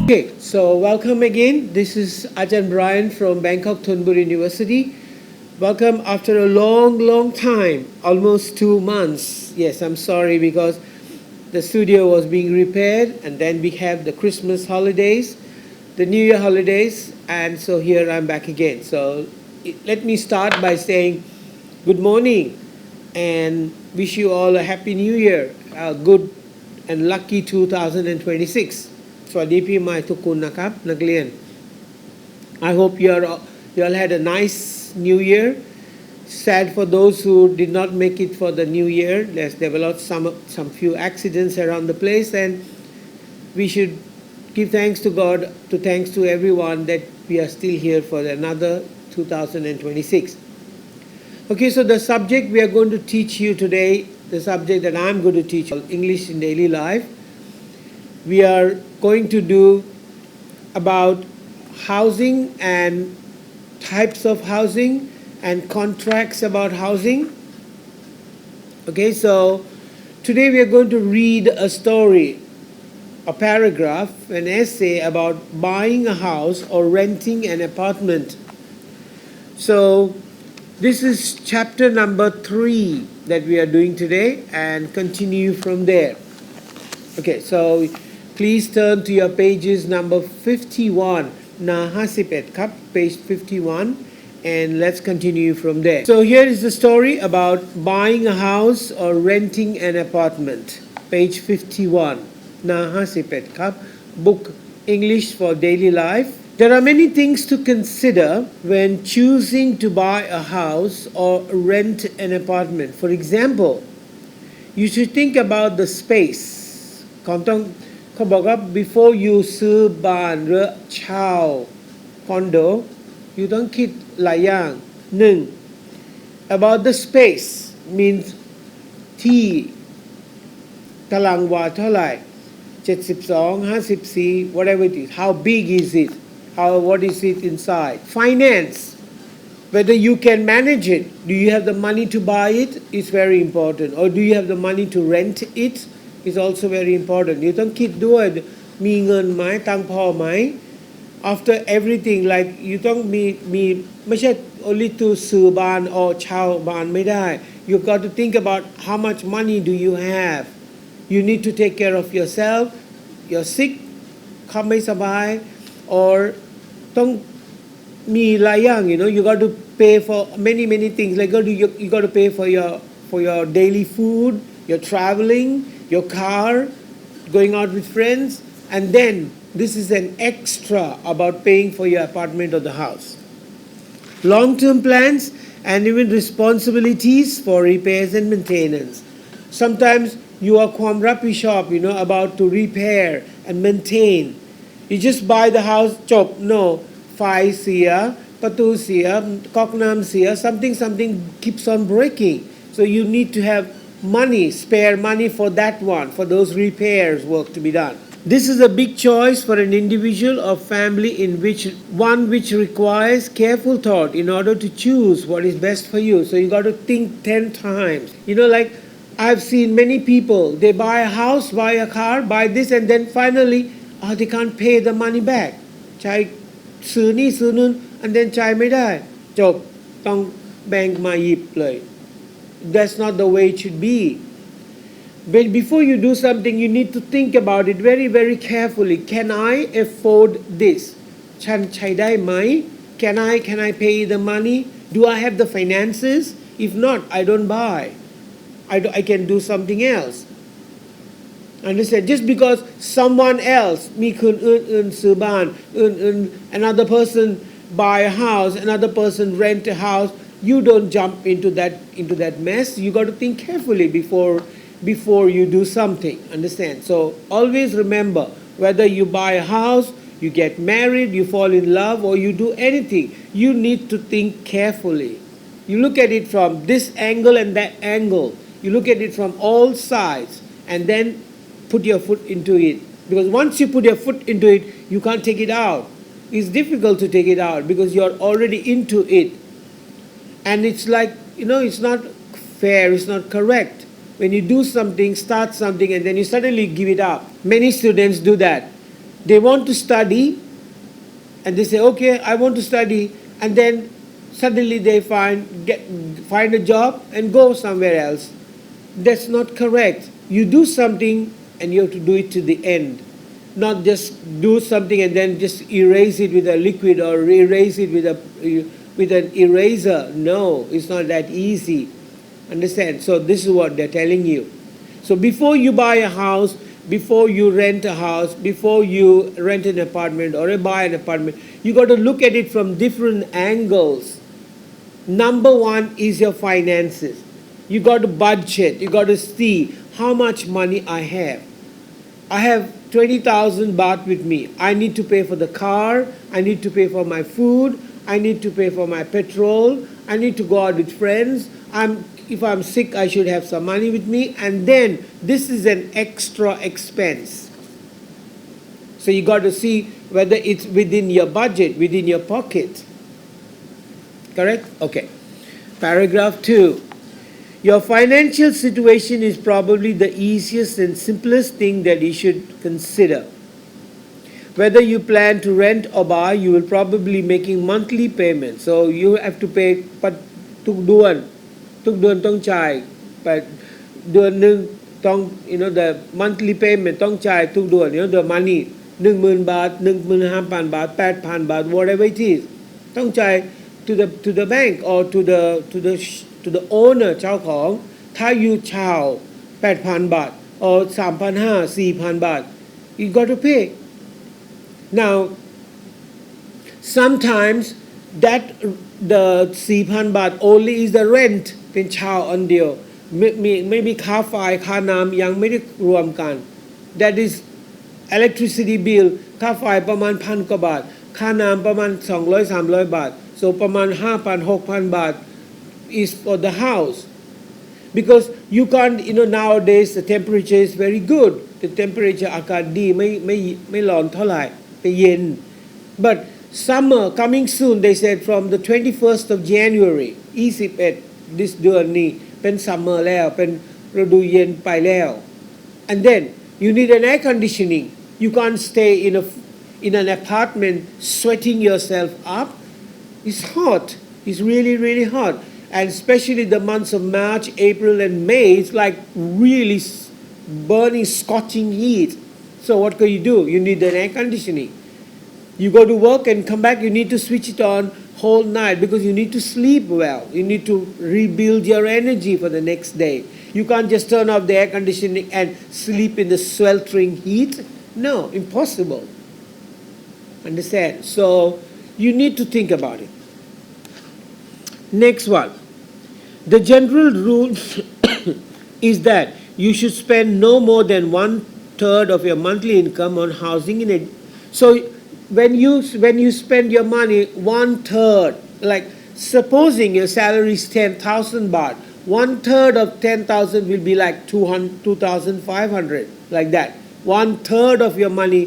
Okay, so welcome again. This is Ajahn Brian from Bangkok Thonburi University. Welcome after a long time, almost 2 months. Yes, I'm sorry because the studio was being repaired and then we have the Christmas holidays, the New Year holidays, and so here I'm back again. So let me start by saying good morning and wish you all a happy New Year, a good and lucky 2026. สวัสดีพี่ใหม่ทุกคนนะครับนักเรียน I hope you all had a nice New Year. Sad for those who did not make it for the New Year. There were some few accidents around the place, and we should give thanks to God, thanks to everyone that we are still here for another 2026. Okay, so the subject we are going to teach you today, the subject that I'm going to teach you, English in daily life. We are going to do about housing and types of housing and contracts about housing. Okay, so today we are going to read a story, a paragraph, an essay about buying a house or renting an apartment. So this is chapter number 3 that we are doing today and continue from there. Okay, so please turn to your pages number 51, หน้า51 ครับ page 51, and let's continue from there. So here is the story about buying a house or renting an apartment, page 51, หน้า51 ครับ book English for daily life. There are many things to consider when choosing to buy a house or rent an apartment. For example, you should think about the space. เขาบอกว่า before you ซื้อบ้านหรือเช่าคอนโด you ต้องคิดหลายอย่าง 1. about the space means ที่ตารางวาเท่าไหร่72 54 whatever it is, how big is it, what is it inside. Finance, whether you can manage it, do you have the money to buy it, is very important, or do you have the money to rent it, is also very important. You ต้องคิดด้วยมีเงินไหมตังค์พอไหม after everything, like you ต้องมีไม่ใช่ only to ซื้อบ้าน or เช่าบ้านไม่ได้ you got to think about how much money do you have. You need to take care of yourself. You're sick เขาไม่สบาย or ต้องมีหลายอย่าง you got to pay for many things, like you got to pay for your daily food, your traveling, your car, going out with friends, and then this is an extra about paying for your apartment or the house. Long-term plans and even responsibilities for repairs and maintenance. Sometimes you are ความรับผิดชอบ about to repair and maintain. You just buy the house จบ no ไฟเสียประตูเสียก๊อกน้ำเสีย something keeps on breaking, so you need to have money, spare money for that one, for those repairs work to be done. This is a big choice for an individual or family which requires careful thought in order to choose what is best for you. So you got to think 10 times. Like I've seen many people, they buy a house, buy a car, buy this, and then finally they can't pay the money back. ใช้ซื้อนี่ซื้อนู่น and then จ่ายไม่ได้จบต้องแบงก์มาหยิบเลย That's not the way it should be. But before you do something, you need to think about it very carefully. Can I afford this? ฉันใช้ได้ไหม Can I pay the money? Do I have the finances? If not, I don't buy. I can do something else. Understand? Just because someone else มีคนอื่นซื้อบ้านanother person buy a house, another person rent a house, you don't jump into that mess. You got to think carefully before you do something. Understand? So always remember, whether you buy a house, you get married, you fall in love, or you do anything, you need to think carefully. You look at it from this angle and that angle. You look at it from all sides and then put your foot into it. Because once you put your foot into it, you can't take it out. It's difficult to take it out because you're already into it. And it's like, it's not fair, it's not correct. When you do something, start something, and then you suddenly give it up. Many students do that. They want to study, and they say, okay, I want to study, and then suddenly they find a job and go somewhere else. That's not correct. You do something and you have to do it to the end, not just do something and then just erase it with a liquid or erase it with an eraser. No, it's not that easy. Understand? So this is what they're telling you. So before you buy a house, before you rent a house, before you rent an apartment or buy an apartment, you got to look at it from different angles. Number one is your finances. You got to budget. You got to see how much money I have. I have 20,000 baht with me. I need to pay for the car. I need to pay for my food. I need to pay for my petrol. I need to go out with friends. If I'm sick, I should have some money with me. And then this is an extra expense. So you got to see whether it's within your budget, within your pocket. Correct? Okay. Paragraph 2. Your financial situation is probably the easiest and simplest thing that you should consider. Whether you plan to rent or buy, you will probably making monthly payments. So you have to pay ทุกเดือนต้องจ่ายเดือนหนึ่งต้อง the monthly payment ต้องจ่ายทุกเดือน the money 10,000 บาท 15,000 บาท 8,000 บาท whatever it is ต้องจ่าย to the bank or to the owner เจ้าของถ้าอยู่เช่า 8,000 บาท or 3,500 4,000 บาท you got to pay. Now sometimes that the 4,000 บาท only is the rent เป็นเช่าอันเดียวไม่มีค่าไฟค่าน้ำยังไม่ได้รวมกัน that is electricity bill ค่าไฟประมาณ 1,000 กว่าบาทค่าน้ำประมาณ 200-300 บาท so ประมาณ 5,000-6,000 บาทis for the house because you can't nowadays the temperature is very good the temperature อากาศดีไม่ร้อนเท่าไหร่ไปเย็น but summer coming soon they said from the 21st of January 21 this เดือนนี้เป็น summer แล้วเป็นฤดูเย็นไปแล้ว and then you need an air conditioning you can't stay in an apartment sweating yourself up it's hot it's really hot and especially the months of March, April and May it's like really burning scorching heat so what can you do you need an air conditioning you go to work and come back you need to switch it on whole night because you need to sleep well you need to rebuild your energy for the next day you can't just turn off the air conditioning and sleep in the sweltering heat no impossible understand so you need to think about it next one the general rule is that you should spend no more than 1/3 of your monthly income on housing in it so when you spend your money 1/3 like supposing your salary is 10,000 baht 1/3 of 10,000 will be like 2,500 like that 1/3 of your money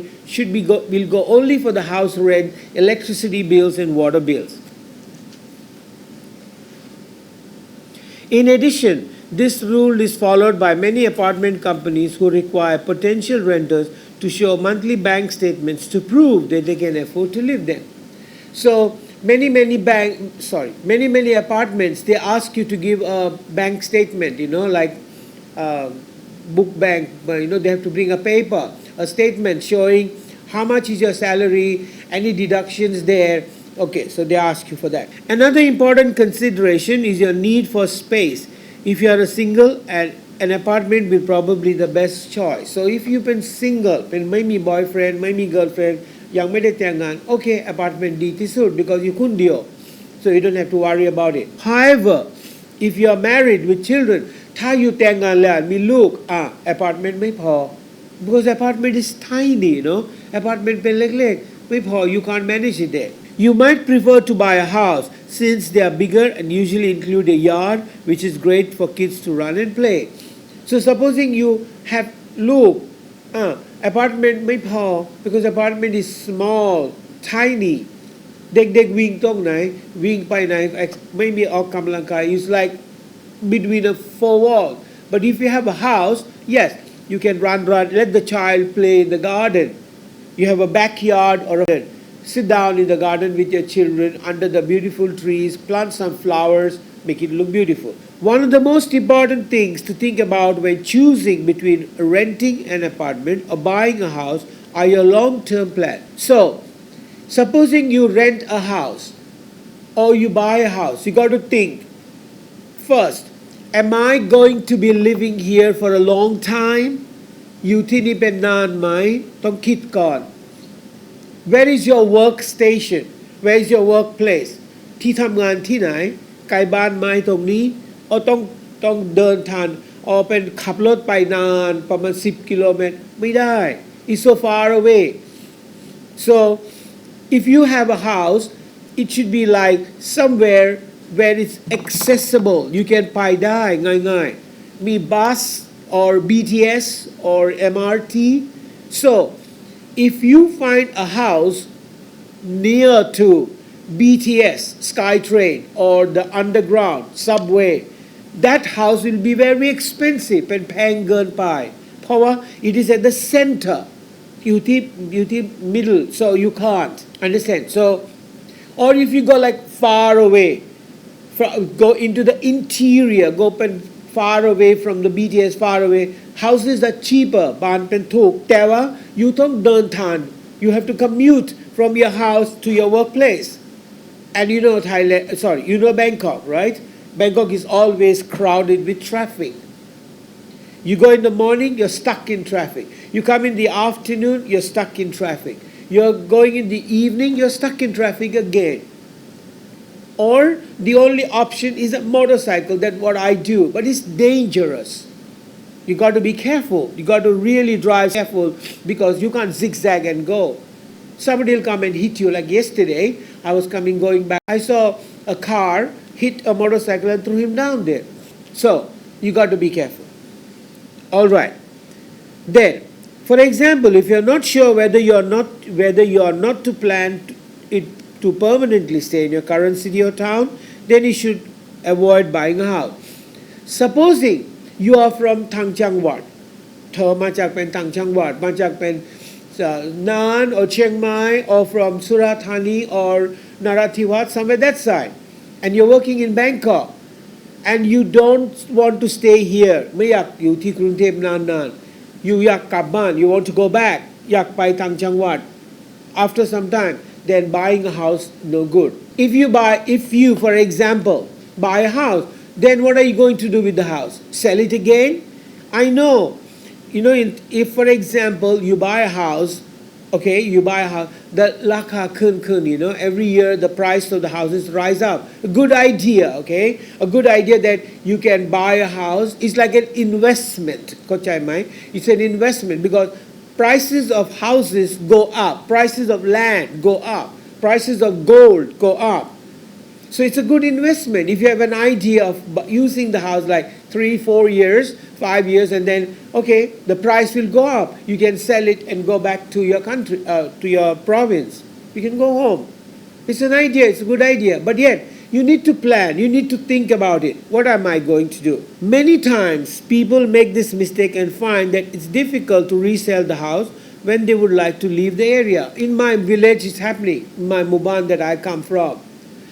will go only for the house rent electricity bills and water bills in addition this rule is followed by many apartment companies who require potential renters to show monthly bank statements to prove that they can afford to live there. So many apartments they ask you to give a bank statement, like book bank, they have to bring a paper, a statement showing how much is your salary, any deductions there. Okay, so they ask you for that. Another important consideration is your need for space. If you are a single and an apartment will probably the best choice so if you've been single เป็นไม่มี boyfriend ไม่มี girlfriend ยังไม่ได้แต่งงาน okay apartment ดีที่สุด because you คนเดียว so you don't have to worry about it however if you are married with children ถ้าอยู่แต่งงานแล้วมีลูกapartment ไม่พอ because apartment is tiny apartment เป็นเล็กๆไม่พอ you can't manage it there you might prefer to buy a house since they are bigger and usually include a yard which is great for kids to run and play so supposing you have look apartment ไม่พอ because apartment is small tiny เด็กๆวิ่งตรงไหนวิ่งไปไหนไม่มีออกกำลังกาย it's like between a four wall but if you have a house yes you can run let the child play in the garden You have a backyard or a sit down in the garden with your children under the beautiful trees, plant some flowers, make it look beautiful. One of the most important things to think about when choosing between renting an apartment or buying a house are your long-term plan. So, supposing you rent a house or you buy a house, you got to think first, am I going to be living here for a long time อยู่ที่นี่เป็นนานไหมต้องคิดก่อน Where is your workstation Where is your workplace ที่ทำงานที่ไหนไกลบ้านไหมตรงนี้ต้องเดินทางเป็นขับรถไปนานประมาณ10 กิโลเมตรไม่ได้ It's so far away so if you have a house it should be like somewhere where it's accessible you can ไปได้ง่ายๆมี bus or BTS or MRT so if you find a house near to BTS SkyTrain or the underground subway that house will be very expensive เป็นแพงเกินไปเพราะว่า it is at the center อยู่ที่ middle so you can't understand so or if you go like far away go into the interior go far away from the BTS far away houses are cheaper บ้านเป็นถูกแต่ว่า you ต้องเดินทาง you have to commute from your house to your workplace and you know Thailand you know Bangkok right Bangkok is always crowded with traffic you go in the morning you're stuck in traffic you come in the afternoon you're stuck in traffic you're going in the evening you're stuck in traffic again or the only option is a motorcycle that's what I do but it's dangerous you got to be careful you got to really drive careful because you can't zigzag and go somebody will come and hit you like yesterday I was going back I saw a car hit a motorcycle and threw him down there so you got to be careful all right then for example if you're not sure whether you are not to plan it to permanently stay in your current city or town then you should avoid buying a house supposing you are from ทางจังหวัดเธอมาจากเป็นทางจังหวัดมาจากเป็นน่าน or เชียงใหม่ or from สุราษฎร์ธานี or นราธิวาส somewhere that side and you're working in Bangkok and you don't want to stay here ไม่อยากอยู่ที่กรุงเทพนานๆ you อยากกลับบ้าน you want to go back อยากไปทางจังหวัด after some time then buying a house no good if you for example buy a house then what are you going to do with the house sell it again I know if for example you buy a house okay you buy a house the ราคาขึ้นevery year the price of the houses rise up a good idea okay a good idea that you can buy a house is like an investment เข้าใจไหม it's an investment because prices of houses go up prices of land go up prices of gold go up so it's a good investment if you have an idea of using the house like 3-4 years 5 years and then okay the price will go up you can sell it and go back to your country to your province you can go home it's an idea it's a good idea but yet you need to plan you need to think about it what am I going to do many times people make this mistake and find that it's difficult to resell the house when they would like to leave the area in my village it's happening in my Muban that I come from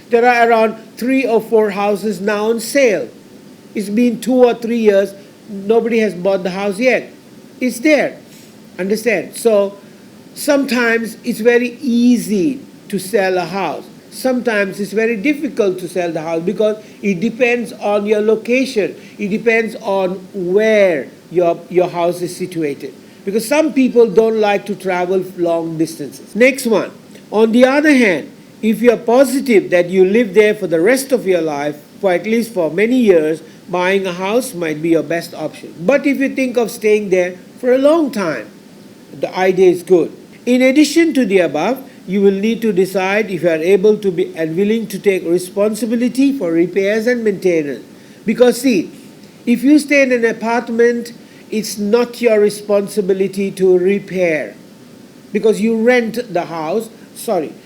there are around 3 or 4 houses now on sale it's been 2 or 3 years nobody has bought the house yet it's there understand so sometimes it's very easy to sell a house sometimes it's very difficult to sell the house because it depends on your location it depends on where your house is situated because some people don't like to travel long distances next one on the other hand if you are positive that you live there for the rest of your life for at least for many years buying a house might be your best option but if you think of staying there for a long time the idea is good in addition to the above you will need to decide if you are able to be and willing to take responsibility for repairs and maintenance because see if you stay in an apartment it's not your responsibility to repair because you rent the house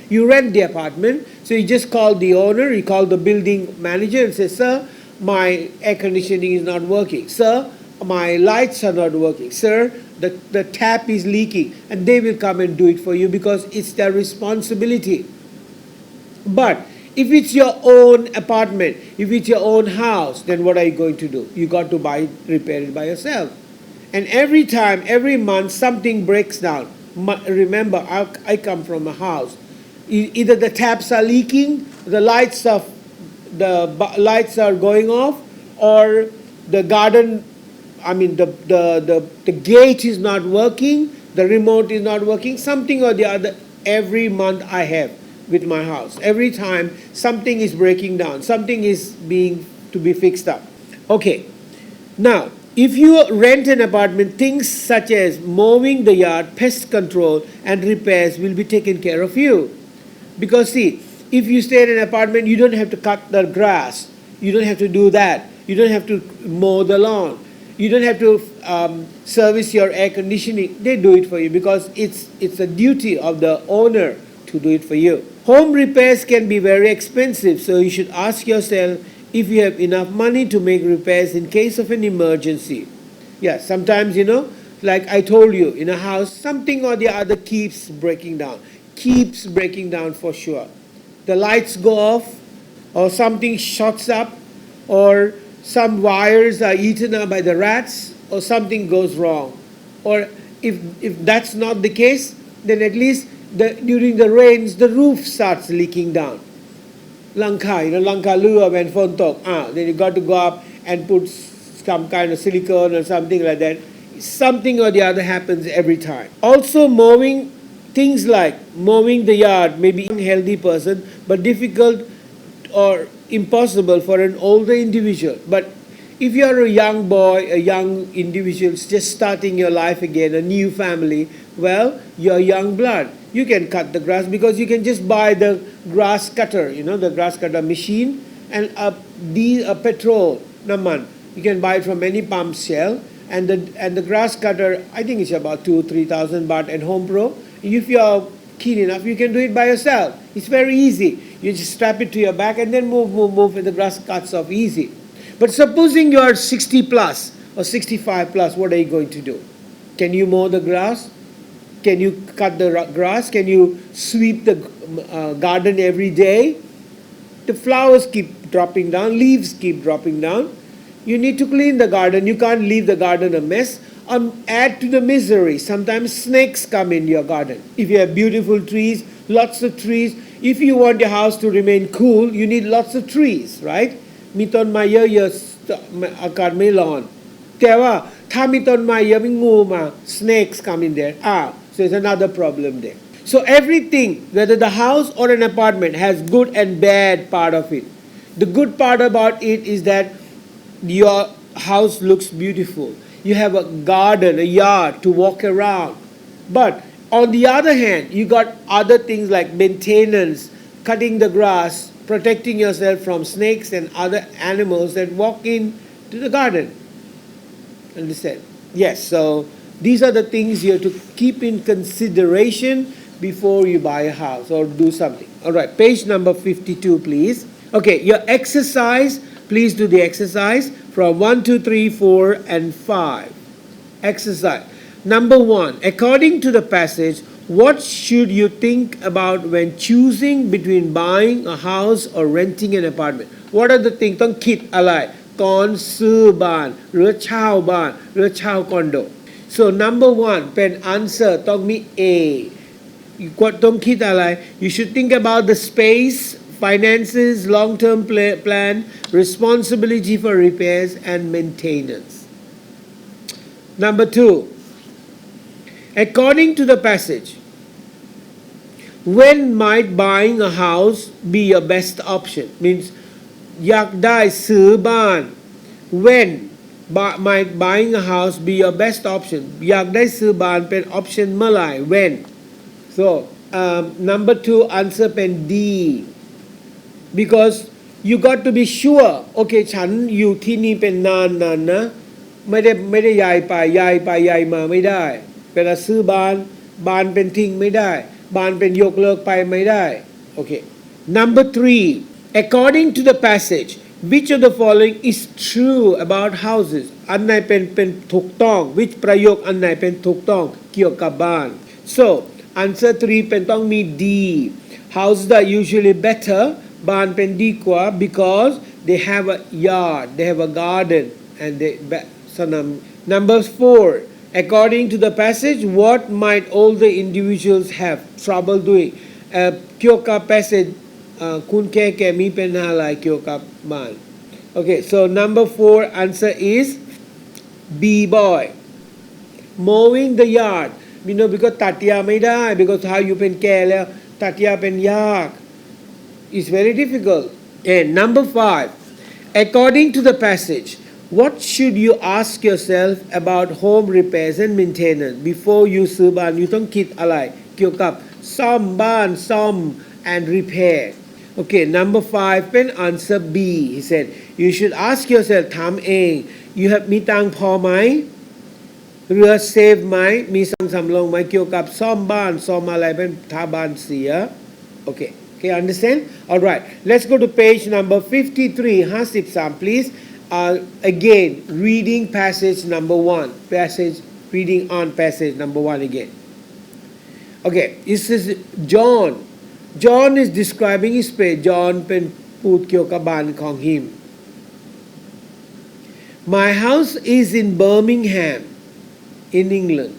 you rent the apartment so you just call the owner you call the building manager and say sir my air conditioning is not working sir my lights are not working sir the tap is leaking, and they will come and do it for you because it's their responsibility. But if it's your own apartment, if it's your own house, then what are you going to do? You got to repair it by yourself. And every time, every month, something breaks down. Remember, I come from a house. Either the taps are leaking, the lights are going off, or the garden, the gate is not working, the remote is not working, something or the other. Every month I have with my house. Every time something is breaking down, something is being to be fixed up. Okay, now if you rent an apartment, things such as mowing the yard, pest control, and repairs will be taken care of you. Because see, if you stay in an apartment, you don't have to cut the grass, you don't have to do that, you don't have to mow the lawn, you don't have to service your air conditioning. They do it for you because it's a duty of the owner to do it for you. Home repairs can be very expensive, so you should ask yourself if you have enough money to make repairs in case of an emergency. Yeah, sometimes, like I told you, in a house, something or the other keeps breaking down for sure. The lights go off, or something shorts up, or some wires are eaten up by the rats, or something goes wrong. Or if that's not the case, then at least during the rains, the roof starts leaking down. Lanka lure when phone talk. Then you got to go up and put some kind of silicone or something like that. Something or the other happens every time. Also, things like mowing the yard may be a healthy person, but difficult or impossible for an older individual. But if you are a young boy, a young individual just starting your life again, a new family, well, you're young blood. You can cut the grass because you can just buy the grass cutter, the grass cutter machine, and a petrol, naman. You can buy it from any pump shell, and the grass cutter, I think it's about 2,000-3,000 baht at Home Pro. If you are keen enough, you can do it by yourself. It's very easy. You just strap it to your back and then move, and the grass cuts off easy. But supposing you are 60 plus or 65 plus, what are you going to do? Can you mow the grass? Can you cut the grass? Can you sweep the garden every day? The flowers keep dropping down, leaves keep dropping down. You need to clean the garden. You can't leave the garden a mess. Add to the misery. Sometimes snakes come in your garden. If you have beautiful trees, lots of trees, if you want your house to remain cool, you need lots of trees, right? มีต้นไม้เยอะๆอากาศไม่ร้อนแต่ว่าถ้ามีต้นไม้เยอะมีงูมา snakes come in there. So it's another problem there. So everything, whether the house or an apartment, has good and bad part of it. The good part about it is that your house looks beautiful. You have a garden, a yard to walk around. But on the other hand, you got other things like maintenance, cutting the grass, protecting yourself from snakes and other animals that walk into the garden. Understand? Yes, so these are the things you have to keep in consideration before you buy a house or do something. All right, page number 52, please. Okay, your exercise, please do the exercise from 1, 2, 3, 4, and 5. Exercise. Number 1, according to the passage, what should you think about when choosing between buying a house or renting an apartment? What are the things ต้องคิดอะไรก่อนซื้อบ้านหรือเช่าบ้านหรือเช่าคอนโด So number 1 เป็น answer ต้องมี A ต้องคิดอะไร You should think about the space, finances, long-term plan, responsibility for repairs and maintenance. Number 2, according to the passage, when might buying a house be your best option? Means อยากได้ซื้อบ้าน When might buying a house be your best option? อยากได้ซื้อบ้านเป็น option เมื่อไหร่ When? So number 2 answer เป็น D. Because you got to be sure. Okay ฉันอยู่ที่นี่เป็นนานนะไม่ได้ย้ายไปย้ายมาไม่ได้เวลาซื้อบ้านเป็นทิ้งไม่ได้บ้านเป็นยกเลิกไปไม่ได้ Okay. Number 3, according to the passage, which of the following is true about houses? อันไหนเป็นถูกต้อง which ประโยคอันไหนเป็นถูกต้องเกี่ยวกับบ้าน so answer 3 เป็นต้องมี D houses are usually better บ้านเป็นดีกว่า because they have a yard they have a garden and they number 4 according to the passage what might older individuals have trouble doing เกี่ยวกับ passage คุณแก่มีปัญหาอะไรเกี่ยวกับบ้าน okay so number 4 answer is B boy mowing the yard because ตัดหญ้าไม่ได้ because ถ้าอยู่เป็นแก่แล้วตัดหญ้าเป็นยาก it's very difficult and number 5 according to the passage what should you ask yourself about home repairs and maintenance before you ซื้อบ้านอยู่ต้องคิดอะไรเกี่ยวกับซ่อมบ้านซ่อม and repair okay number 5 เป็น answer B he said you should ask yourself ถามเอง you have มีตังค์พอไหมเรือเซฟไหมมีสำรองไหมเกี่ยวกับซ่อมบ้านซ่อมอะไรเป็นถ้าบ้านเสีย okay understand all right let's go to page number 53 please again reading passage number 1 passage reading on passage number 1 again okay this is John is describing his place John เป็นพูดเกี่ยวกับบ้านของ him my house is in Birmingham in England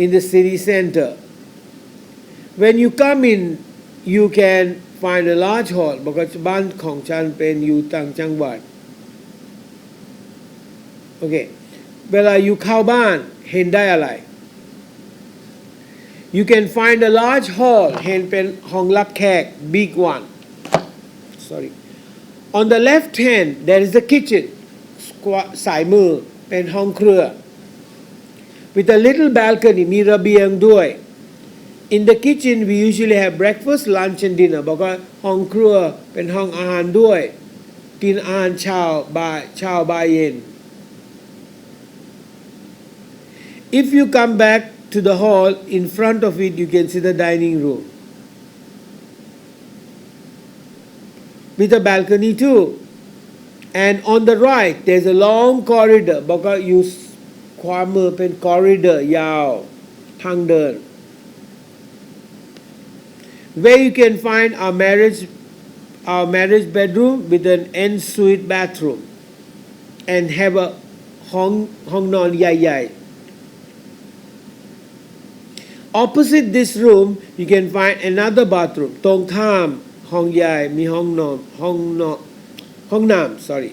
in the city center when you come in you can find a large hall บอกว่าบ้านของฉันเป็นอยู่ต่างจังหวัดโอเคเวลาอยู่เข้าบ้านเห็นได้อะไร you can find a large hall เห็นเป็นห้องรับแขก big one sorry on the left hand there is the kitchen สายมือเป็นห้องครัว with a little balcony มีระเบียงด้วย in the kitchen we usually have breakfast lunch and dinner บอกว่าห้องครัวเป็นห้องอาหารด้วยกินอาหารเช้าบ่ายเย็น if you come back to the hall in front of it you can see the dining room with a balcony too and on the right there's a long corridor บอกว่าอยู่ขวามือเป็น corridor ยาวทางเดิน where you can find our marriage bedroom with an ensuite bathroom and have a ห้องนอนใหญ่ๆ opposite this room you can find another bathroom ตรงข้ามห้องใหญ่มีห้องน้ำ sorry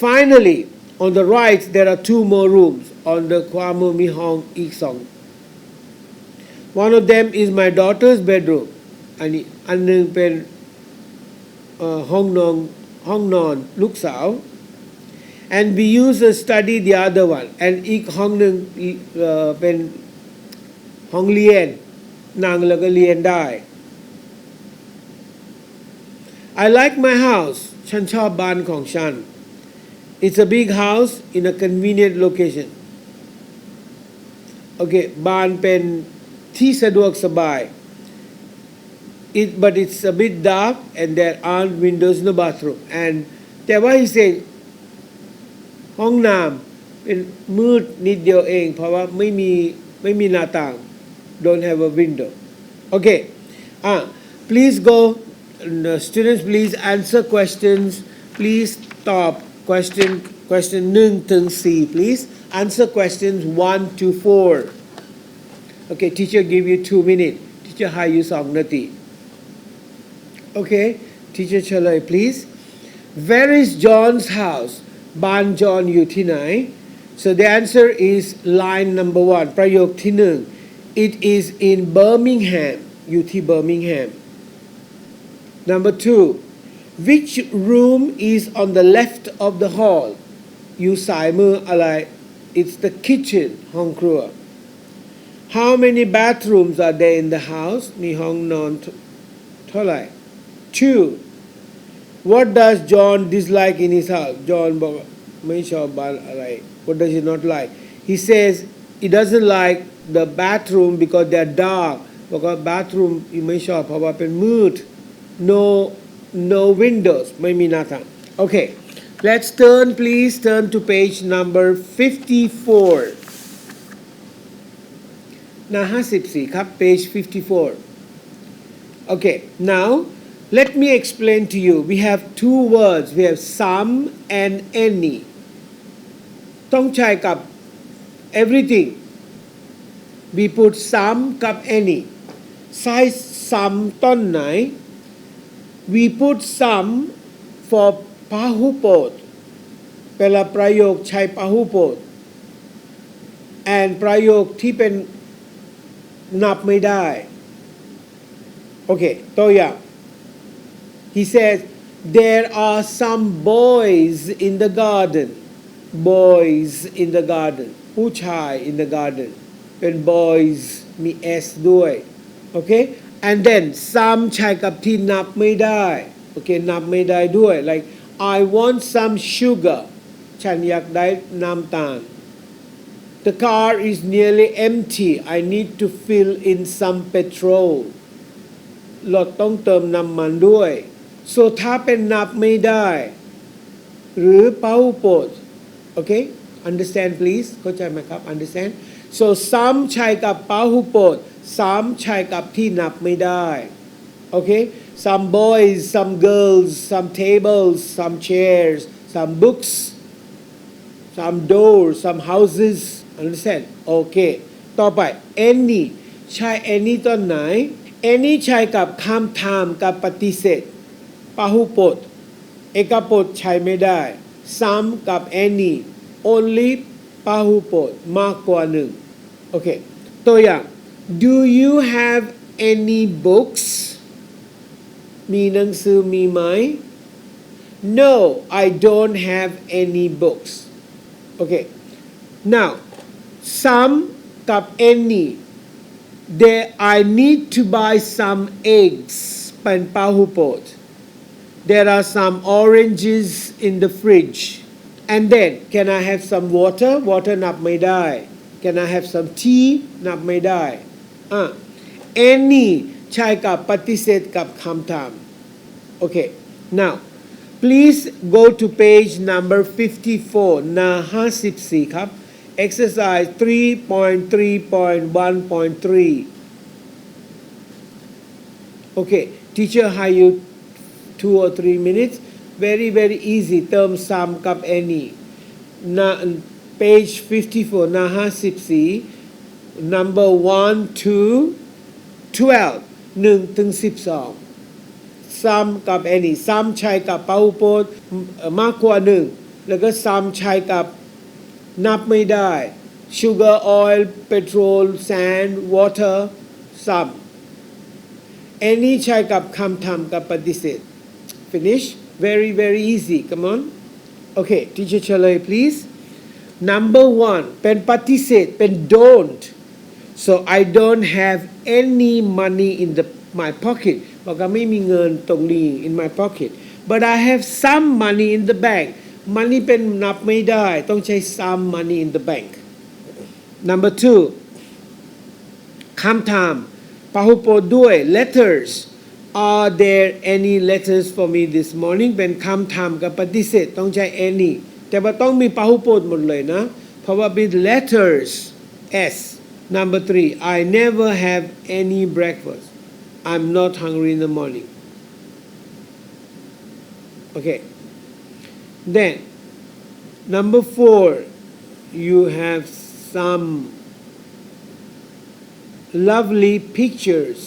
finally on the right there are 2 more rooms on the ขวามือมีห้องอีก2 one of them is my daughter's bedroom อันนึงเป็นห้องนอนลูกสาว and we use to study the other one and อีกห้องนึงเป็นห้องเรียนนั่งแล้วก็เรียนได้ I like my house ฉันชอบบ้านของฉัน It's a big house in a convenient location โอเคบ้านเป็นที่สะดวกสบาย but it's a bit dark and there aren't windows in the bathroom and แต่ว่า he said ห้องน้ำเป็นมืดนิดเดียวเองเพราะว่าไม่มีหน้าต่าง don't have a window okay please go students please answer questions please ตอบ question 1 ถึง 4 please answer questions 1 to 4 okay teacher give you 2 minutes teacher ให้อยู่2 นาที okay teacher เฉลย please where is John's house บ้าน John อยู่ที่ไหน so the answer is line number 1 ประโยคที่ 1 it is in Birmingham อยู่ที่ Birmingham number 2 which room is on the left of the hall อยู่ซ้ายมืออะไร it's the kitchen ห้องครัว how many bathrooms are there in the house มีห้องนอนเท่าไหร่ 2 what does John dislike in his house John บอกไม่ชอบบ้านอะไร what does he not like he says he doesn't like the bathroom because they're dark บอกว่า bathroom ไม่ชอบเพราะว่าเป็นมืดno windows ไม่มีหน้าต่าง okay Let's turn, please turn to page number 54 หน้า54ครับ page 54 Okay now let me explain to you we have two words we have some and any ต้องใช้กับ everything we put some กับ any ใช้ some ต้นไหน we put some for พหุพจน์เวลาประโยคใช้พหุพจน์ and ประโยคที่เป็นนับไม่ได้โอเคตัวอย่าง he says there are some boys in the garden boys in the garden ผู้ชาย in the garden เป็น boys มี s ด้วยโอเค and then some ใช้กับที่นับไม่ได้โอเคนับไม่ได้ด้วย like I want some sugar ฉันอยากได้น้ำตาล The car is nearly empty I need to fill in some petrol รถต้องเติมน้ำมันด้วย so ถ้าเป็นนับไม่ได้หรือพหุพจน์โอเค understand please เข้าใจไหมครับ understand so some ใช้กับพหุพจน์ some ใช้กับที่นับไม่ได้โอเค some boys some girls some tables some chairs some books some doors some houses understand โอเคต่อไป any ใช้ any ต้นไหน any ใช้กับคำถามกับปฏิเสธพหุพจน์เอกพจน์ใช้ไม่ได้ some กับ any only พหุพจน์มากกว่าหนึ่งโอเคตัวอย่าง do you have any books มีหนังสือมีไหม no I don't have any books okay now some กับ any there I need to buy some eggs เป็นพหุพจน์ there are some oranges in the fridge and then can I have some water water นับไม่ได้ can I have some tea นับไม่ได้any ใช้กับปฏิเสธกับคำถามokay now please go to page number 54หน้า54ครับ exercise 3.3.1.3 okay teacher hire you 2 or 3 minutes very very easy เติม some กับ any หน้า page 54หน้า54 number 1 to 12 1ถึง12 some กับ any some ใช้กับพหุพจน์มากกว่าหนึ่งแล้วก็ some ใช้กับนับไม่ได้ sugar oil petrol sand water some any ใช้กับคำถามกับปฏิเสธ finish very very easy come on okay teacher เฉลย please number 1เป็นปฏิเสธเป็น don't so I don't have any money in my pocket บอกว่าไม่มีเงินตรงนี้ in my pocket but I have some money in the bank money เป็นนับไม่ได้ต้องใช้ some money in the bank number 2คำถามพหุพจน์ด้วย letters are there any letters for me this morning เป็นคำถามกับปฏิเสธต้องใช้ any แต่ว่าต้องมีพหุพจน์หมดเลยนะเพราะว่าเป็น letters s number 3 I never have any breakfast I'm not hungry in the morning okay then number 4 you have some lovely pictures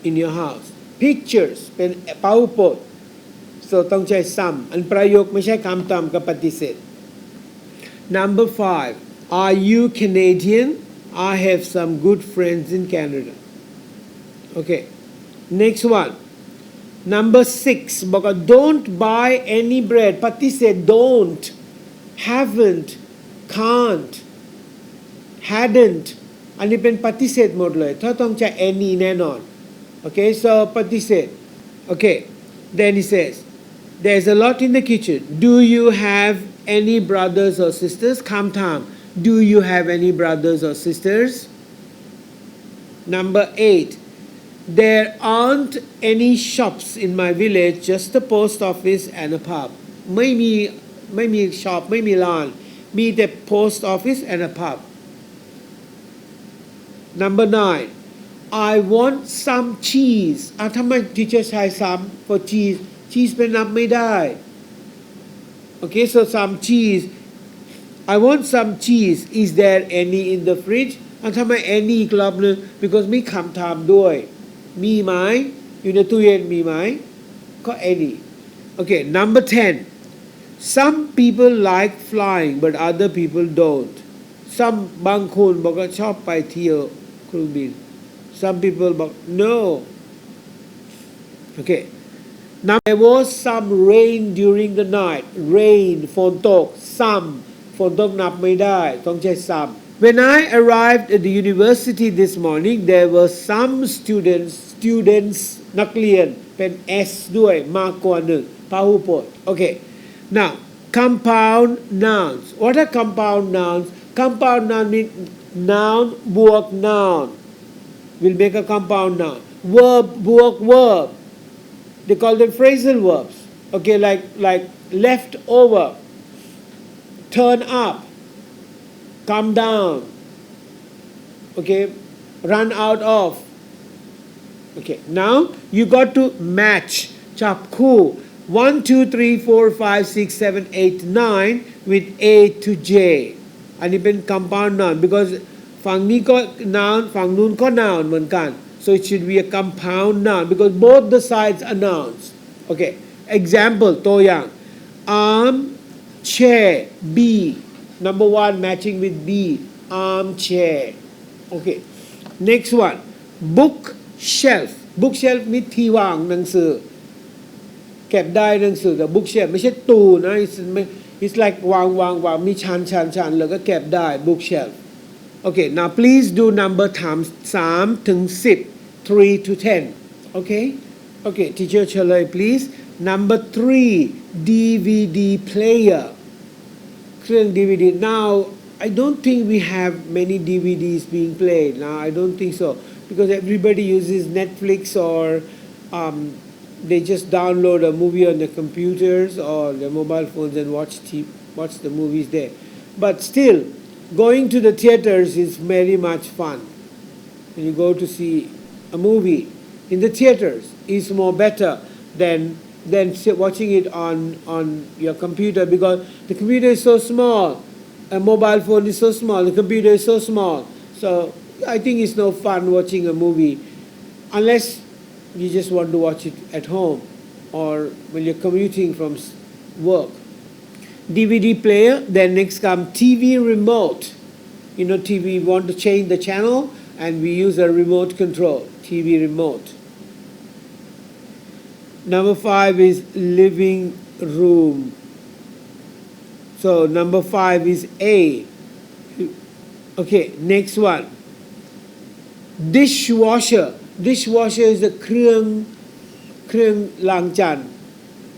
in your house pictures เป็นพหุพจน์ so ต้องใช้ some อันประโยคไม่ใช่คำตามกับปฏิเสธ number 5 are you Canadian I have some good friends in Canada okay next one number 6 บอกว่า don't buy any bread ปฏิเสธ don't haven't can't hadn't อันนี้เป็นปฏิเสธหมดเลยถ้าต้องใช้ any แน่นอน okay so ปฏิเสธ okay then he says there's a lot in the kitchen do you have any brothers or sisters คำถาม do you have any brothers or sisters number 8 there aren't any shops in my village just the post office and a pub ไม่มี ไม่มีช็อปไม่มีร้านมีแต่ post office and a pub number 9 I want some cheese ทำไมที่จะใช้ some for cheese เป็นนับไม่ได้ okay so some cheese I want some cheese is there any in the fridge ทำไม any อีกรอบนึง because มีคำถามด้วยมีไหมอยู่ในตู้เย็นมีไหมก็ any okay number 10 some people like flying but other people don't some บางคนบอกว่าชอบไปเที่ยวเครื่องบิน some people บอก no okay now there was some rain during the night rain ฝนตก some ฝนตกนับไม่ได้ต้องใช้ some when I arrived at the university this morning there were some students นักเรียนเป็น s ด้วยมากกว่าหนึ่งพหูพจน์ okay now compound nouns what are compound nouns compound noun means noun บวก noun will make a compound noun verb บวก verb they call them phrasal verbs okay like left over turn up come down okay run out of okay now you got to match จับคู่ 1 2 3 4 5 6 7 8 9 with A to J อันนี้เป็น compound noun because ฝั่งนี้ก็ noun ฝั่งนู้นก็ noun เหมือนกัน so it should be a compound noun because both the sides are nouns okay example ตัวอย่าง arm chair B number 1 matching with B armchair okay next one bookshelf bookshelf มีที่วางหนังสือเก็บได้หนังสือกับ bookshelf ไม่ใช่ตู้นะ it's like วางมีชั้นแล้วก็เก็บได้ bookshelf okay now please do number times 3 ถึง 10 3 to 10 okay teacher เฉลย please number 3 DVD player เครื่อง DVD now I don't think we have many DVDs being played now I don't think so because everybody uses Netflix or they just download a movie on their computers or their mobile phones and watch the movies there but still going to the theaters is very much fun when you go to see a movie in the theaters is more better than watching it on your computer because the computer is so small a mobile phone is so small the computer is so small so I think it's no fun watching a movie unless you just want to watch it at home or when you're commuting from work DVD player then next come TV remote you know TV want to change the channel and we use a remote control TV remote number 5 is living room so number 5 is A okay next one dishwasher is a เครื่องล้างจาน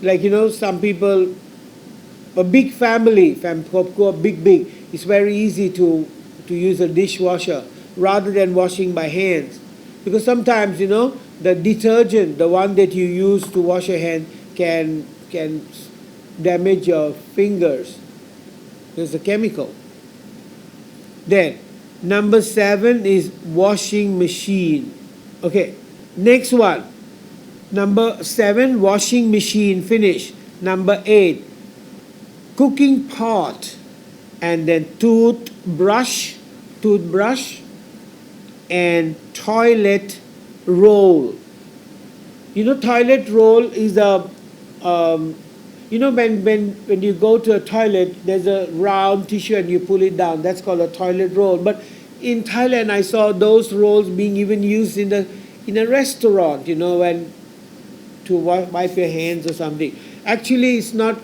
like you know some people a big family ครอบครัว big it's very easy to use a dishwasher rather than washing by hands because sometimes you know the detergent the one that you use to wash your hand can damage your fingers there's a chemical then number 7 is washing machine okay next one number 7 washing machine finish number 8 cooking pot and then toothbrush and toilet roll you know toilet roll is a you know when you go to a toilet there's a round tissue and you pull it down that's called a toilet roll but in Thailand I saw those rolls being even used in a restaurant you know when to wipe your hands or something actually it's not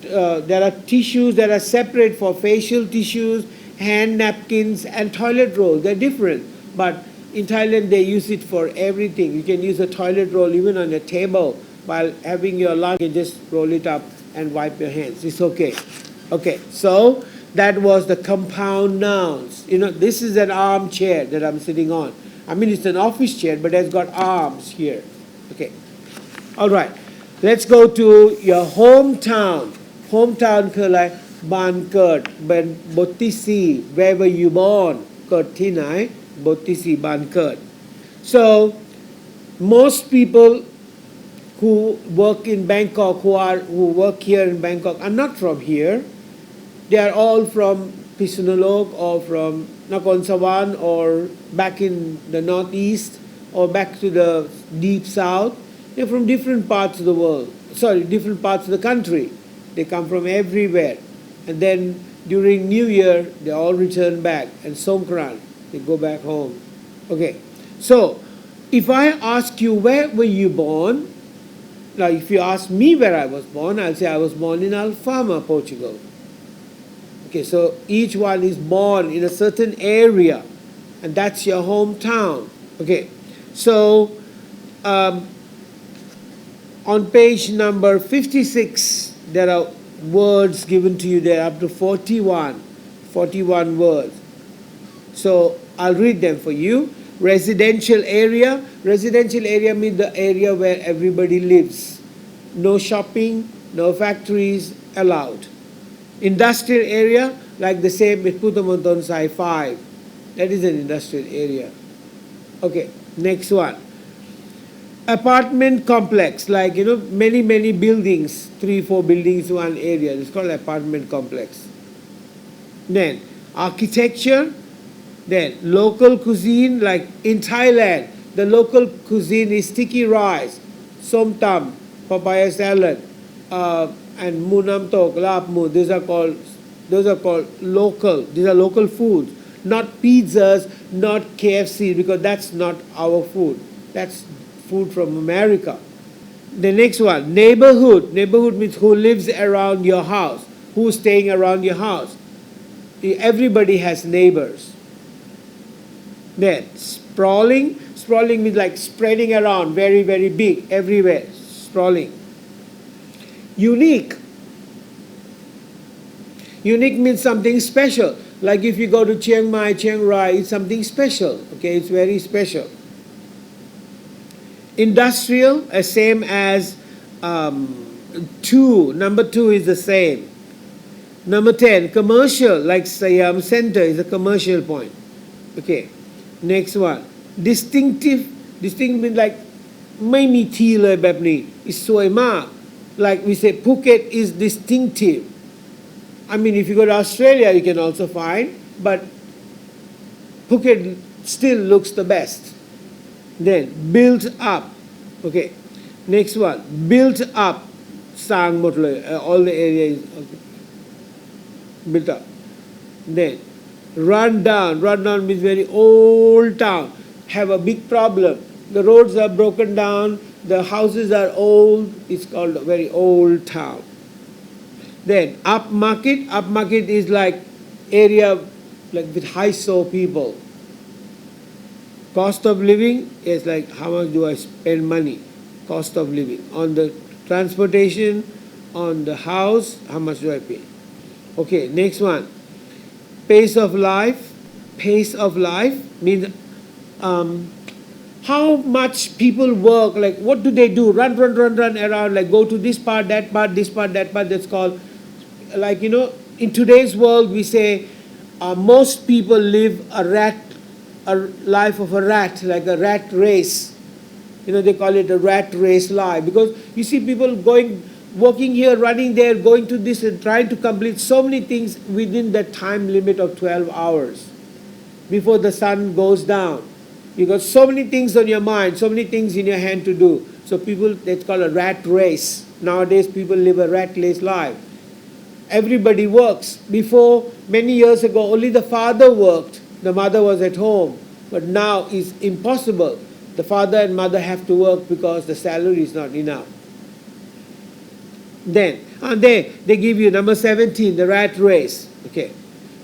there are tissues that are separate for facial tissues hand napkins and toilet roll they're different but in Thailand they use it for everything you can use a toilet roll even on a table while having your lunch you can just roll it up and wipe your hands it's okay so that was the compound nouns you know this is an armchair that I'm sitting on I mean it's an office chair but it's got arms here okay all right let's go to your hometown hometown คืออะไรบ้านเกิดเป็นบทที่สี่ where were you born เกิดที่ไหนบทที่สี่บ้านเกิด so most people who work in Bangkok who work here in Bangkok are not from here they are all from Phitsanulok or from Nakhon Sawan or back in the northeast or back to the deep south they're from different parts of the world different parts of the country they come from everywhere and then during New Year they all return back and Songkran they go back home okay so if I ask you where were you born now if you ask me where I was born I'll say I was born in Alfama Portugal okay so each one is born in a certain area and that's your hometown okay so on page number 56 there are words given to you there up to 41 words so I'll read them for you residential area means the area where everybody lives no shopping no factories allowed industrial area like the same with Putamonton Sai 5 that is an industrial area okay next one apartment complex like many buildings 3-4 buildings in one area it's called apartment complex then architecture then local cuisine like in Thailand the local cuisine is sticky rice som tam papaya salad and munam tok lap mu those are called local these are local foods not pizzas not KFC because that's not our food that's food from America the next one neighborhood means who lives around your house who's staying around your house everybody has neighbors then sprawling means like spreading around very very big everywhere sprawling unique means something special like if you go to Chiang Mai Chiang Rai it's something special okay it's very special industrial same as number 2 is the same number 10 commercial like Siam Center is a commercial point okay next one distinct means like ไม่มีทีเลยแบบนี้ is สวยมาก like we say Phuket is distinctive I mean if you go to Australia you can also find but Phuket still looks the best then built up okay next one built up สร้างหมดเลย all the area is okay. built up then run down means very old town have a big problem the roads are broken down the houses are old it's called a very old town then upmarket is like area like with high so people cost of living is like how much do I spend money cost of living on the transportation on the house how much do I pay okay next one pace of life means how much people work like what do they do run around like go to this part that part that's called like in today's world we say most people live a life of a rat like a rat race they call it a rat race life because you see people working here running there going to this and trying to complete so many things within the time limit of 12 hours before the sun goes down you got so many things on your mind so many things in your hand to do so people it's called a rat race nowadays people live a rat race life everybody works before many years ago only the father worked the mother was at home but now it's impossible the father and mother have to work because the salary is not enough then they give you number 17 the rat race okay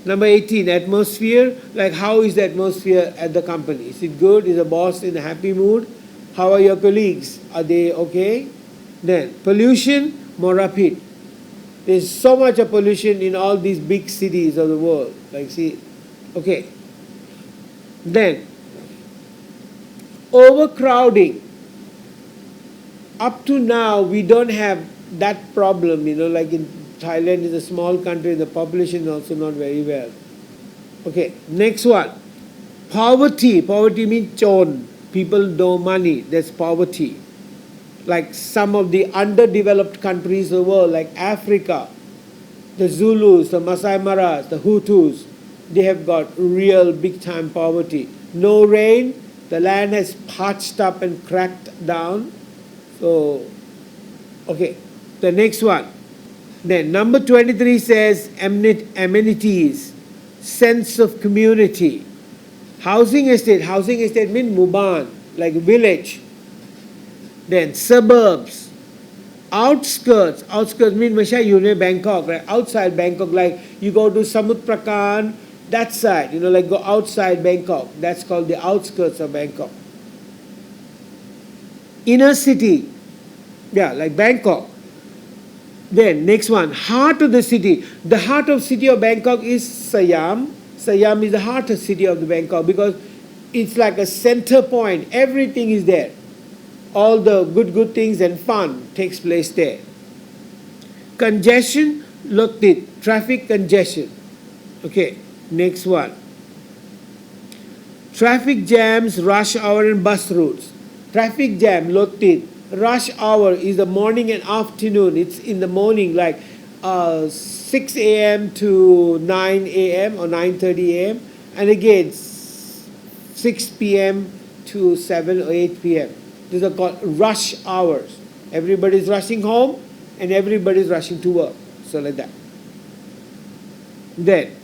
number 18 atmosphere like how is the atmosphere at the company is it good is the boss in a happy mood how are your colleagues are they okay then pollution more rapid there's so much of pollution in all these big cities of the world like see okay then overcrowding up to now we don't have that problem like in Thailand is a small country, the population is also not very well. Okay, next one. Poverty. Poverty means chon. People no money. That's poverty. Like some of the underdeveloped countries of the world, like Africa, the Zulus, the Masai Maras, the Hutus, they have got real big time poverty. No rain, the land has parched up and cracked down. So, okay, the next one. Then number 23 says amenities, sense of community. Housing estate. Housing estate means muban, like village. Then suburbs. Outskirts. Outskirts means ไม่ใช่อยู่ใน Bangkok, right? Outside Bangkok, like you go to Samut Prakan, that side, like go outside Bangkok. That's called the outskirts of Bangkok. Inner city. Yeah, like Bangkok. Then next one, heart of the city. The heart of city of Bangkok is Siam. Siam is the heart of city of the Bangkok because it's like a center point. Everything is there. All the good things and fun takes place there. Congestion, lotit, traffic congestion. Okay, next one. Traffic jams, rush hour and bus routes. Traffic jam, lotit. Rush hour is the morning and afternoon. It's in the morning, like 6 a.m. to 9 a.m. or 9:30 a.m. and again 6 p.m. to 7 or 8 p.m. These are called rush hours. Everybody's rushing home and everybody's rushing to work. So like that. Then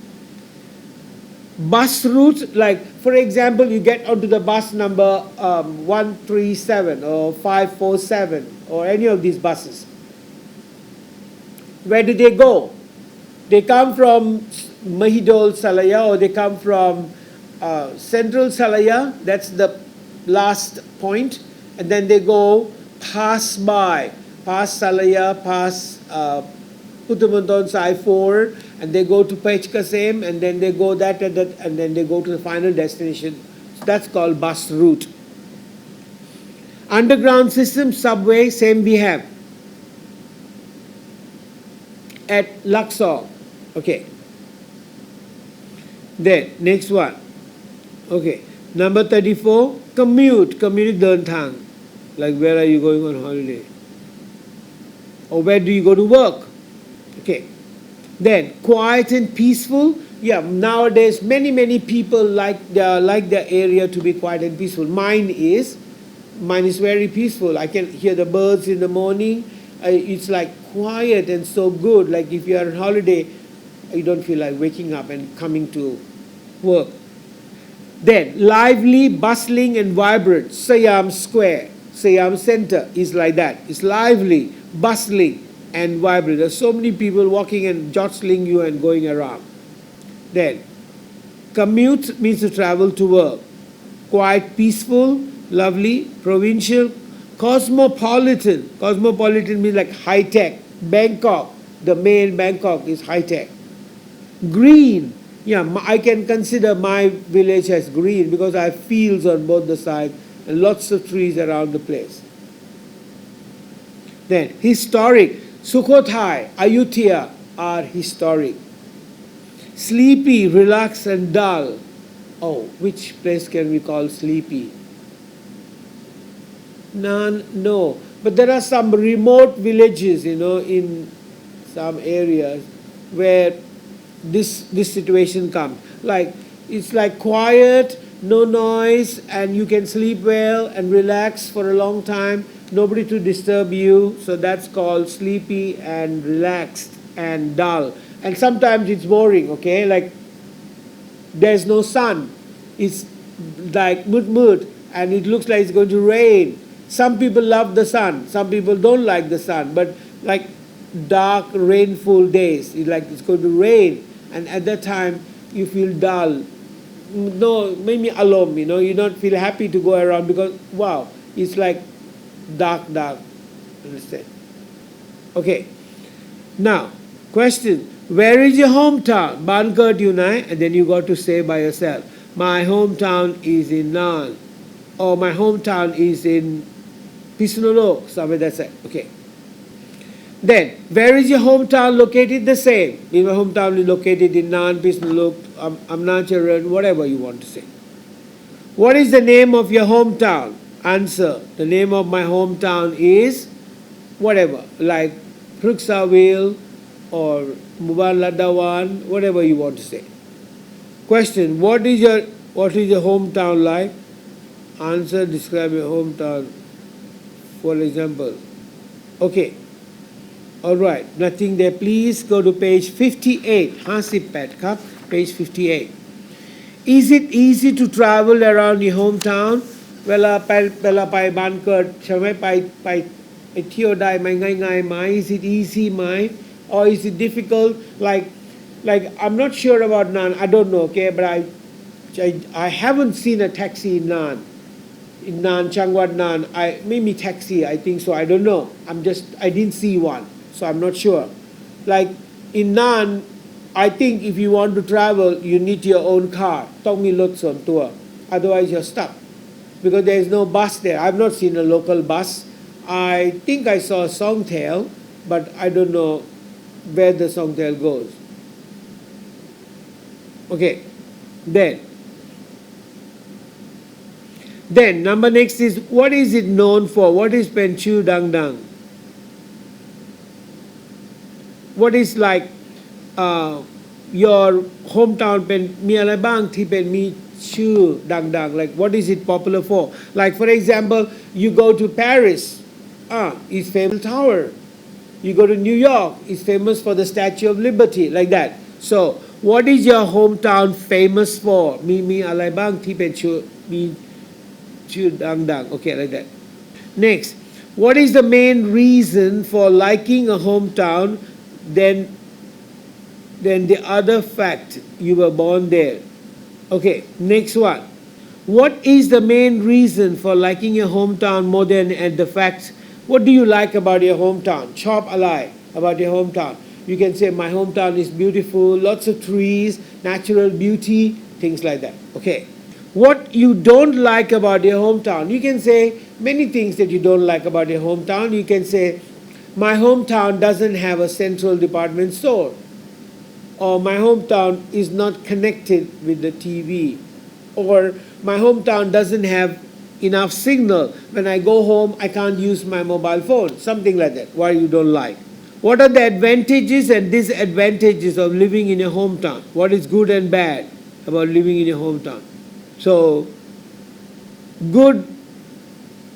bus routes, like for example, you get onto the bus number 137 or 547 or any of these buses. Where do they go? They come from Mahidol Salaya or they come from Central Salaya. That's the last point. And then they go past Salaya, past Putumanton Sai 4, and they go to Pech Kasem, and then they go that, and then they go to the final destination. So that's called bus route. Underground system, subway, same we have. At Luxor. Okay. Then, next one. Okay. Number 34, commute. Commute เดินทาง Like where are you going on holiday? Or where do you go to work? Okay. Then, quiet and peaceful. Yeah, nowadays many people like their area to be quiet and peaceful. Mine is very peaceful. I can hear the birds in the morning. It's like quiet and so good. Like if you are on holiday, you don't feel like waking up and coming to work. Then lively, bustling and vibrant. Siam Square, Siam Center is like that. It's lively, bustling and vibrant. There's so many people walking and jostling you and going around. Then commute means to travel to work. Quiet, peaceful, lovely, provincial, cosmopolitan. Cosmopolitan means like high tech. Bangkok, the main Bangkok is high tech. Green. Yeah, I can consider my village as green because I have fields on both the sides and lots of trees around the place. Then historic. Sukhothai, Ayutthaya are historic. Sleepy, relaxed and dull. Oh, which place can we call sleepy? None, no. But there are some remote villages, in some areas where this situation comes. Like it's like quiet, no noise, and you can sleep well and relax for a long time. Nobody to disturb you. So that's called sleepy and relaxed and dull. And sometimes it's boring, okay? Like there's no sun. It's like mood and it looks like it's going to rain. Some people love the sun. Some people don't like the sun. But like dark, rainful days, it's like it's going to rain. And at that time, you feel dull. No, maybe alone, you don't feel happy to go around because, wow, it's like dark. Understand? Okay. Now, question. Where is your hometown? Bankat Yunai, and then you got to say by yourself, my hometown is in Nan. Or my hometown is in Pisnolok. Somewhere that's it. Okay. Then, where is your hometown located? The same. If your hometown is located in Nan, Pisnuluk, Amnacharan, whatever you want to say. What is the name of your hometown? Answer. The name of my hometown is whatever, like Pruksaville or Muban Ladawan, whatever you want to say. Question. What is your hometown like? Answer. Describe your hometown. For example. Okay. All right. Nothing there. Please go to page 58. 58 ครับ page 58. Is it easy to travel around your hometown? เวลาไปบ้านเกิดใช่ไหมไปเที่ยวได้ไหมง่ายๆไหม Is it easy ไหม or is it difficult like I'm not sure about Nan. I don't know, okay, but I haven't seen a taxi in Nan, Changwat Nan. Maybe taxi, I think so. I don't know. I didn't see one, so I'm not sure. Like in Nan, I think if you want to travel, you need your own car. ต้องมีรถส่วนตัว Otherwise, you're stuck because there is no bus there. I've not seen a local bus. I think I saw a Songtail, but I don't know where the Songtail goes. Okay, then number next is what is it known for? What is Penchu Dang Dang? What is like your hometown เป็นมีอะไรบ้างที่เป็นมีชื่อดังๆ like what is it popular for? Like for example, you go to Paris, it's famous tower. You go to New York, it's famous for the Statue of Liberty, like that. So what is your hometown famous for? มีอะไรบ้างที่เป็นชื่อดังๆ okay, like that. Next, what is the main reason for liking a hometown than the other fact you were born there? Okay, next one. What is the main reason for liking your hometown more than the fact? What do you like about your hometown? ชอบอะไร about your hometown? You can say my hometown is beautiful, lots of trees, natural beauty, things like that. Okay. What you don't like about your hometown? You can say many things that you don't like about your hometown. You can say my hometown doesn't have a central department store, or my hometown is not connected with the TV, or my hometown doesn't have enough signal. When I go home, I can't use my mobile phone, something like that. Why you don't like? What are the advantages and disadvantages of living in your hometown? What is good and bad about living in your hometown? So good,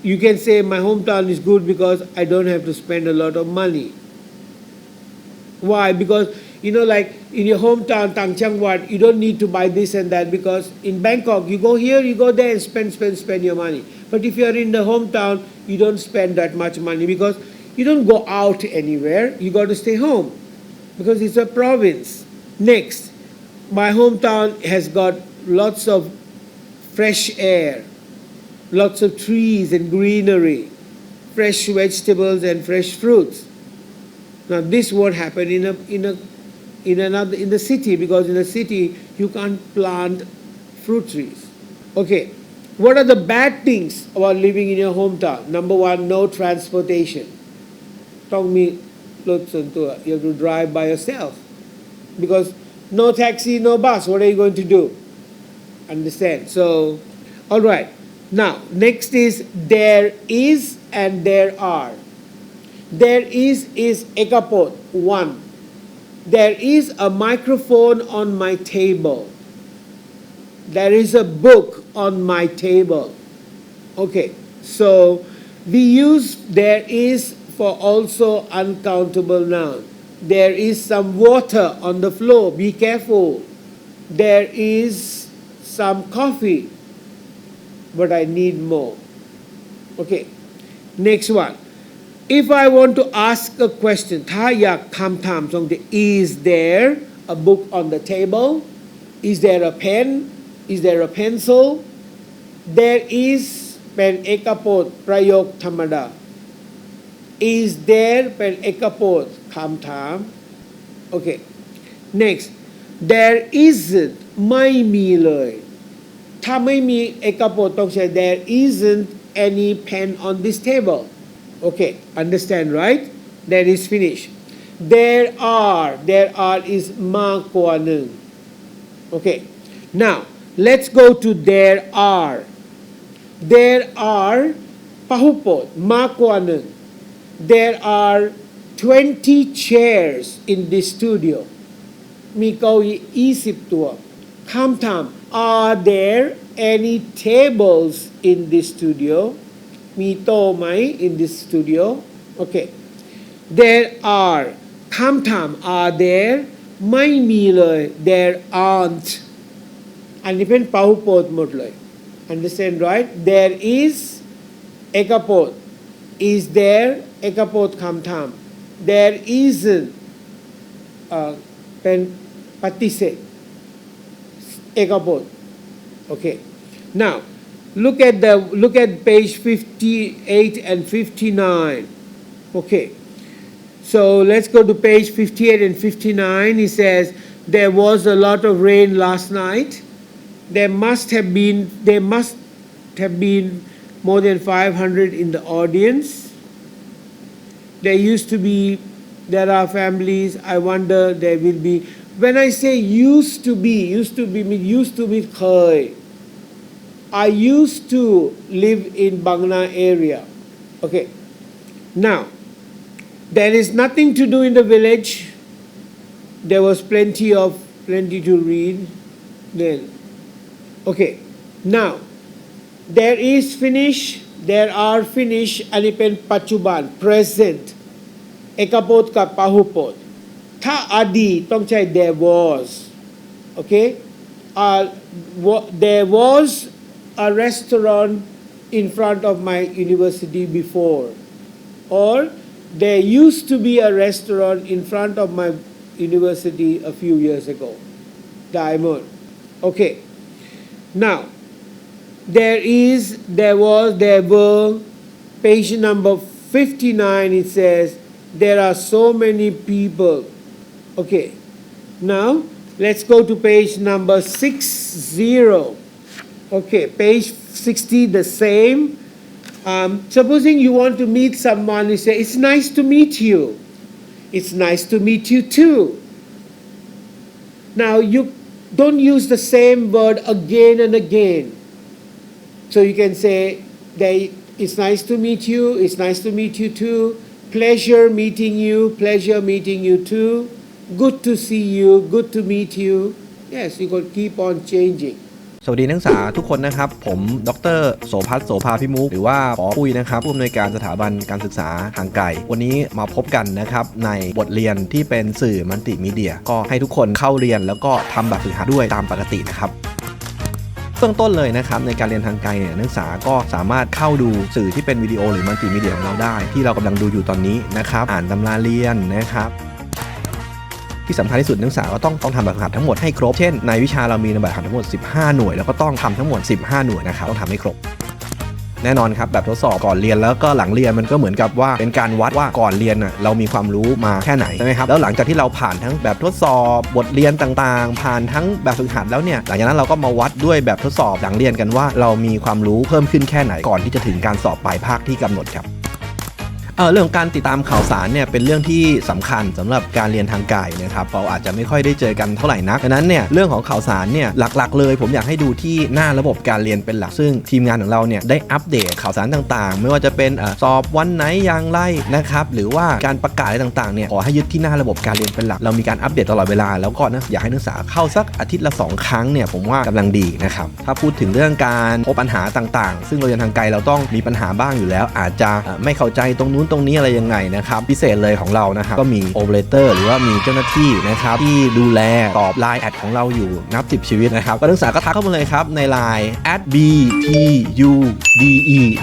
you can say my hometown is good because I don't have to spend a lot of money. Why? Because like in your hometown, Tang Changwat, you don't need to buy this and that, because in Bangkok, you go here, you go there and spend your money. But if you're in the hometown, you don't spend that much money because you don't go out anywhere. You got to stay home because it's a province. Next, my hometown has got lots of fresh air, lots of trees and greenery, fresh vegetables and fresh fruits. Now this won't happen in the city, because in the city you can't plant fruit trees. Okay, what are the bad things about living in your hometown? Number one, no transportation. ต้องมีรถส่วนตัว You have to drive by yourself because no taxi, no bus. What are you going to do? Understand? So, all right. Now, next is there is and there are. There is ekapot, one. There is a microphone on my table. There is a book on my table. Okay, so we use there is for also uncountable noun. There is some water on the floor. Be careful. There is some coffee, but I need more. Okay, next one. If I want to ask a question, ถ้าอยากถามตรงที่ is there a book on the table? Is there a pen? Is there a pencil? There is เป็นเอกพจน์ประโยคธรรมดา Is there เป็นเอกพจน์คำถาม Okay, next. There isn't ไม่มีเลยถ้าไม่มีเอกพจน์ต้องใช้ There isn't any pen on this table. Okay, understand, right? That is finished. There are is มากกว่าหนึ่ง Okay. Now let's go to there are. There are พหุพจน์มากกว่าหนึ่ง There are 20 chairs in this studio. มีเก้าอี้20 ตัวคำถาม Are there any tables in this studio มีโต๊ะไหม in this studio Okay There are คำถาม Are there ไม่มีเลย There aren't อันนี้เป็นพหุพจน์หมดเลย Understand right There is เอกพจน์ Is there เอกพจน์คำถาม There isn't เป็นปฏิเสธเอกพจน์ Okay now look at page 58 and 59 Okay so let's go to page 58 and 59 he says there was a lot of rain last night there must have been more than 500 in the audience there are families I wonder there will be when I say used to be means เคย I used to live in Bangla area okay now there is nothing to do in the village there was plenty to read then okay now there is finish there are finish อันนี้เป็นปัจจุบัน present เอกพจน์กับพหุพจน์ถ้าอดีตต้องใช้ there was okay there was a restaurant in front of my university before or there used to be a restaurant in front of my university a few years ago Diamond okay now there were page number 59 it says there are so many people okay now let's go to page number 60 okay page 60 the same supposing you want to meet someone you say it's nice to meet you it's nice to meet you too now you don't use the same word again and again so you can say it's nice to meet you it's nice to meet you too pleasure meeting you too good to see you good to meet you yes you could keep on changingสวัสดีนักศึกษาทุกคนนะครับผมดร.โสภัส โสภาพิมุขหรือว่าปอปุ้ยนะครับผู้อำนวยการสถาบันการศึกษาทางไกลวันนี้มาพบกันนะครับในบทเรียนที่เป็นสื่อมัลติมีเดียก็ให้ทุกคนเข้าเรียนแล้วก็ทำแบบฝึกหัดด้วยตามปกตินะครับเบื้องต้นเลยนะครับในการเรียนทางไกลเนี่ยนักศึกษาก็สามารถเข้าดูสื่อที่เป็นวิดีโอหรือมัลติมีเดียของเราได้ที่เรากำลังดูอยู่ตอนนี้นะครับอ่านตำราเรียนนะครับที่สำคัญที่สุดนักศึกษาก็ต้องทำแบบฝึกหัดทั้งหมดให้ครบเช่นในวิชาเรามีแบบฝึกหัดทั้งหมด15หน่วยแล้วก็ต้องทำทั้งหมด15หน่วยนะครับต้องทำให้ครบแน่นอนครับแบบทดสอบก่อนเรียนแล้วก็หลังเรียนมันก็เหมือนกับว่าเป็นการวัดว่าก่อนเรียนเรามีความรู้มาแค่ไหนใช่ไหมครับแล้วหลังจากที่เราผ่านทั้งแบบทดสอบบทเรียนต่างๆผ่านทั้งแบบฝึกหัดแล้วเนี่ยหลังจากนั้นเราก็มาวัดด้วยแบบทดสอบหลังเรียนกันว่าเรามีความรู้เพิ่มขึ้นแค่ไหนก่อนที่จะถึงการสอบปลายภาคที่กำหนดครับเรื่องการติดตามข่าวสารเนี่ยเป็นเรื่องที่สำคัญสำหรับการเรียนทางไกลนะครับเราอาจจะไม่ค่อยได้เจอกันเท่าไหร่นักดังนั้นเนี่ยเรื่องของข่าวสารเนี่ยหลักๆเลยผมอยากให้ดูที่หน้าระบบการเรียนเป็นหลักซึ่งทีมงานของเราเนี่ยได้อัปเดตข่าวสารต่างๆไม่ว่าจะเป็นสอบวันไหนอย่างไรนะครับหรือว่าการประกาศอะไรต่างๆเนี่ยขอให้ยึดที่หน้าระบบการเรียนเป็นหลักเรามีการอัปเดตตลอดเวลาแล้วก็นะอยากให้นักศึกษาเข้าสักอาทิตย์ละ2 ครั้งเนี่ยผมว่ากำลังดีนะครับถ้าพูดถึงเรื่องการพบปัญหาต่างๆซึ่งเราเรียนทางไกลเราต้องมีปัญหาบ้างอยู่แล้วอาจจะไม่เข้าใจตรงนู้นตรงนี้อะไรยังไงนะครับพิเศษเลยของเรานะครับก็มีโอเปอเรเตอร์หรือว่ามีเจ้าหน้าที่นะครับที่ดูแลตอบไลน์แอดของเราอยู่นับ10ชีวิตนะครับนักศึกษาก็ทักเข้ามาเลยครับในไลน์ @btude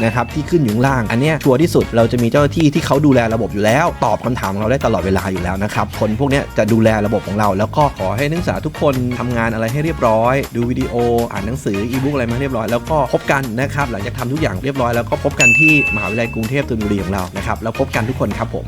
นะครับที่ขึ้นอยู่ข้างล่างอันนี้ชัวร์ที่สุดเราจะมีเจ้าหน้าที่ที่เขาดูแลระบบอยู่แล้วตอบคำถามของเราได้ตลอดเวลาอยู่แล้วนะครับคนพวกนี้จะดูแลระบบของเราแล้วก็ขอให้นักศึกษาทุกคนทำงานอะไรให้เรียบร้อยดูวิดีโออ่านหนังสืออีบุ๊กอะไรมาเรียบร้อยแล้วก็พบกันนะครับหลังจากทำทุกอย่างเรียบร้อยแล้วก็พบกันที่มหาวิทยาลัยกรุงเทพธนบุรีของเรานะครับแล้วพบกันทุกคนครับผม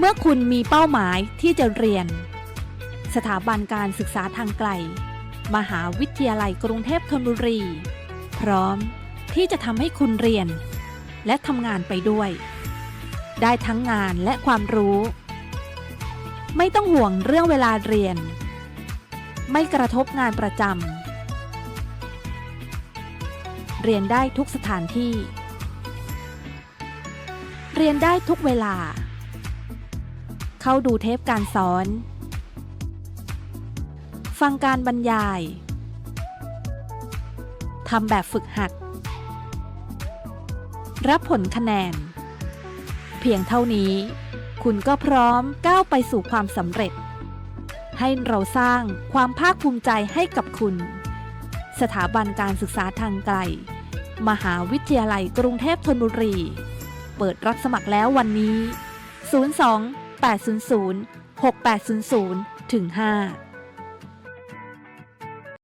มื่อคุณมีเป้าหมายที่จะเรียนสถาบันการศึกษาทางไกลมหาวิทยาลัยกรุงเทพธนบุรีพร้อมที่จะทำให้คุณเรียนและทำงานไปด้วยได้ทั้งงานและความรู้ไม่ต้องห่วงเรื่องเวลาเรียนไม่กระทบงานประจำเรียนได้ทุกสถานที่เรียนได้ทุกเวลาเข้าดูเทปการสอนฟังการบรรยายทำแบบฝึกหัดรับผลคะแนนเพียงเท่านี้คุณก็พร้อมก้าวไปสู่ความสำเร็จให้เราสร้างความภาคภูมิใจให้กับคุณสถาบันการศึกษาทางไกลมหาวิทยาลัยกรุงเทพธนบุรีเปิดรับสมัครแล้ววันนี้ 02 800 6800 5